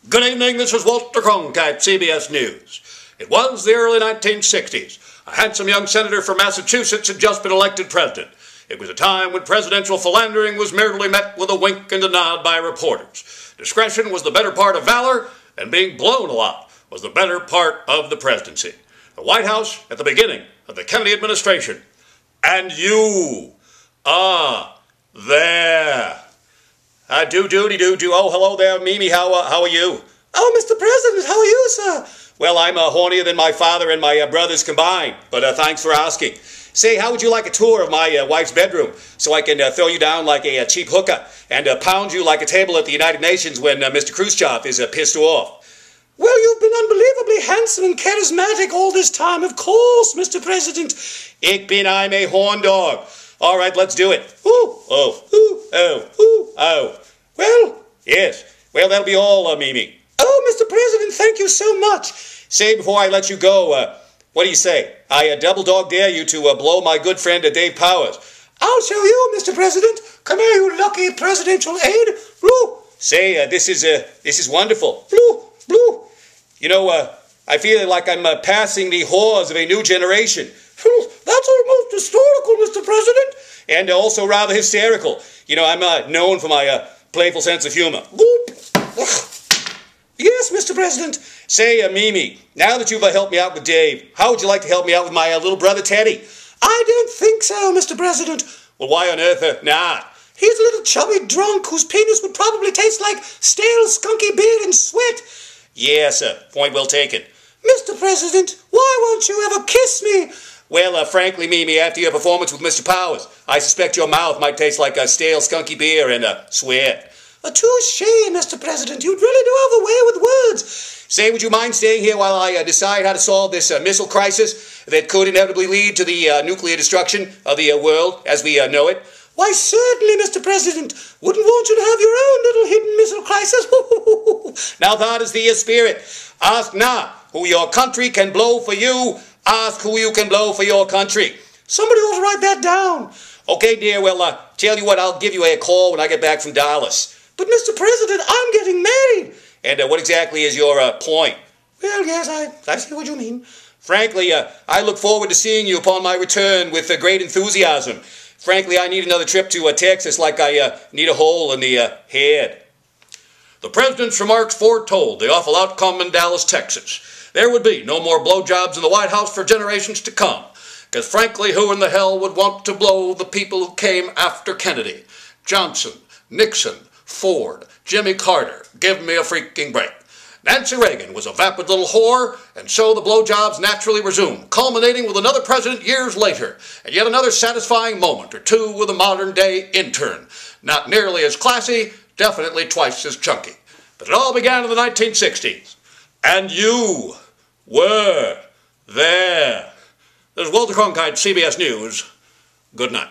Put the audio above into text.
Good evening, this is Walter Cronkite CBS News. It was the early 1960s. A handsome young senator from Massachusetts had just been elected president. It was a time when presidential philandering was merely met with a wink and a nod by reporters. Discretion was the better part of valor, and being blown a lot was the better part of the presidency. The White House at the beginning of the Kennedy administration. And you are there. Do. Oh, hello there, Mimi. How are you? Oh, Mr. President, how are you, sir? Well, I'm hornier than my father and my brothers combined, but thanks for asking. Say, how would you like a tour of my wife's bedroom so I can throw you down like a cheap hooker and pound you like a table at the United Nations when Mr. Khrushchev is pissed off? Well, you've been unbelievably handsome and charismatic all this time, of course, Mr. President. I'm a horn dog. All right, let's do it. Oh. Well? Yes. Well, that'll be all, Mimi. Oh, Mr. President, thank you so much. Say, before I let you go, what do you say? I double dog dare you to blow my good friend Dave Powers. I'll show you, Mr. President. Come here, you lucky presidential aide. Blue. Say, this is wonderful. Blue. You know, I feel like I'm passing the whores of a new generation. That's almost historical, Mr. President. And also rather hysterical. You know, I'm known for my playful sense of humor. Yes, Mr. President. Say, Mimi, now that you've helped me out with Dave, how would you like to help me out with my little brother Teddy? I don't think so, Mr. President. Well, why on earth not? He's a little chubby drunk whose penis would probably taste like stale, skunky beer and sweat. Yes, sir. Point well taken. Mr. President, why won't you ever kiss me? Well, frankly, Mimi, after your performance with Mr. Powers, I suspect your mouth might taste like a stale, skunky beer and sweat. Touche, Mr. President. You'd really do have a way with words. Say, would you mind staying here while I decide how to solve this missile crisis that could inevitably lead to the nuclear destruction of the world as we know it? Why, certainly, Mr. President. Wouldn't want you to have your own little hidden missile crisis. Now that is the spirit. Ask not who your country can blow for you. Ask who you can blow for your country. Somebody ought to write that down. Okay, dear. Well, tell you what, I'll give you a call when I get back from Dallas. But, Mr. President, I'm getting married. And what exactly is your point? Well, yes, I see what you mean. Frankly, I look forward to seeing you upon my return with great enthusiasm. Frankly, I need another trip to Texas like I need a hole in the head. The president's remarks foretold the awful outcome in Dallas, Texas. There would be no more blowjobs in the White House for generations to come. Because frankly, who in the hell would want to blow the people who came after Kennedy? Johnson, Nixon, Ford, Jimmy Carter, give me a freaking break. Nancy Reagan was a vapid little whore, and so the blowjobs naturally resumed, culminating with another president years later, and yet another satisfying moment or two with a modern-day intern. Not nearly as classy, definitely twice as chunky. But it all began in the 1960s. And you were there. This is Walter Cronkite, CBS News. Good night.